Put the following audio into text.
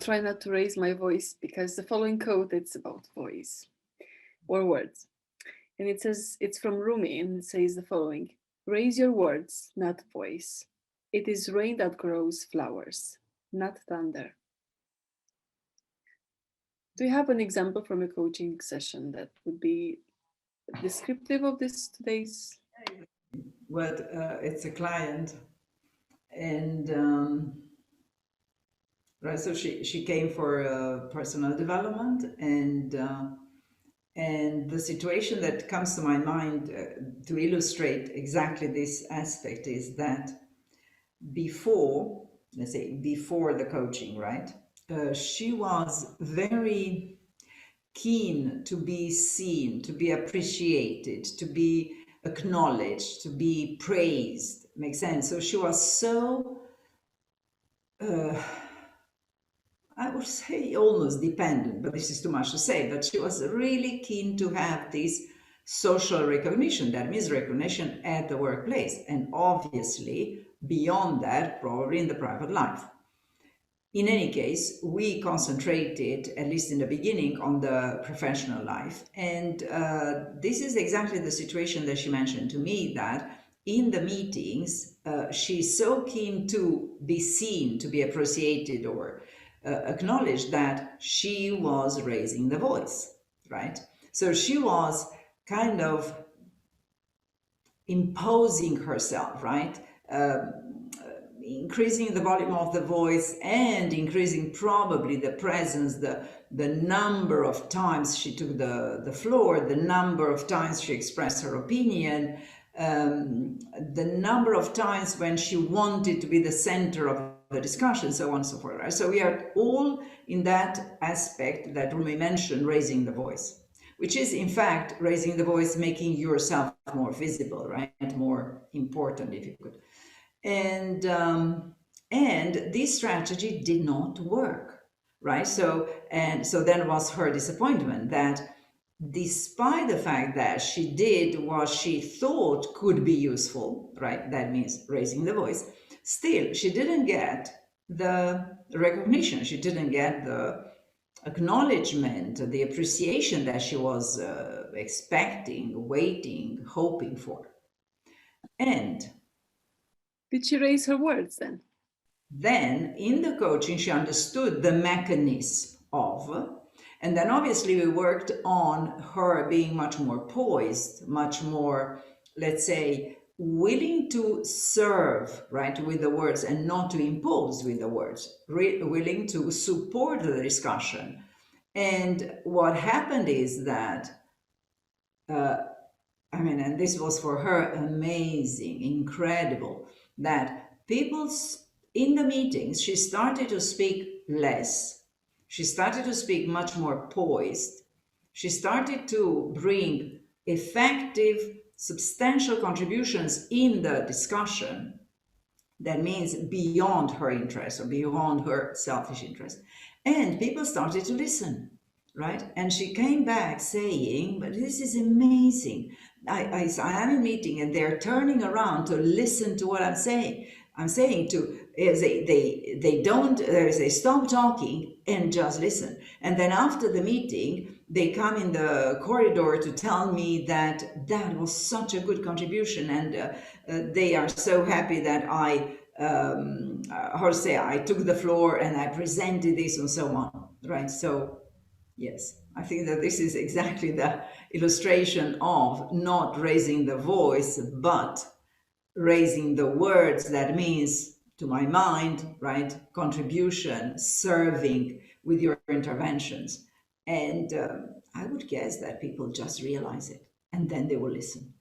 try not to raise my voice because the following quote, it's about voice or words. And it says, it's from Rumi, and it says the following: raise your words, not voice. It is rain that grows flowers, not thunder. Do you have an example from a coaching session that would be descriptive of this today's? Well, it's a client, and right, so she came for personal development, and the situation that comes to my mind to illustrate exactly this aspect is that before, let's say, before the coaching, right, she was very keen to be seen, to be appreciated, to be acknowledged, to be praised. Makes sense? So she was so, I would say almost dependent, but this is too much to say, but she was really keen to have this social recognition. That means recognition at the workplace, and obviously beyond that, probably in the private life. In any case, we concentrated, at least in the beginning, on the professional life. And this is exactly the situation that she mentioned to me, that in the meetings, she's so keen to be seen, to be appreciated or acknowledged, that she was raising the voice, right? So she was kind of imposing herself, right? Increasing the volume of the voice and increasing probably the presence, the number of times she took the floor, the number of times she expressed her opinion, the number of times when she wanted to be the center of the discussion, so on and so forth. Right? So we are all in that aspect that Rumi mentioned, raising the voice, which is in fact raising the voice, making yourself more visible, right? More important, if you could. And this strategy did not work, right? So then was her disappointment that despite the fact that she did what she thought could be useful, right? That means raising the voice. Still, she didn't get the recognition. She didn't get the acknowledgement, the appreciation that she was expecting, waiting, hoping for. And did she raise her words then? Then in the coaching, she understood the mechanism of, and then obviously we worked on her being much more poised, much more, let's say, willing to serve, right, with the words and not to impose with the words, willing to support the discussion. And what happened is that, and this was for her amazing, incredible, that people's in the meetings, she started to speak less. She started to speak much more poised. She started to bring effective, substantial contributions in the discussion. That means beyond her interest or beyond her selfish interest. And people started to listen, right? And she came back saying, but this is amazing. I am in a meeting and they're turning around to listen to what I'm saying. I'm saying to they stop talking and just listen. And then after the meeting, they come in the corridor to tell me that that was such a good contribution, and they are so happy that I took the floor and I presented this and so on, right? So yes, I think that this is exactly the illustration of not raising the voice, but raising the words. That means, to my mind, right, contribution, serving with your interventions. And I would guess that people just realize it and then they will listen.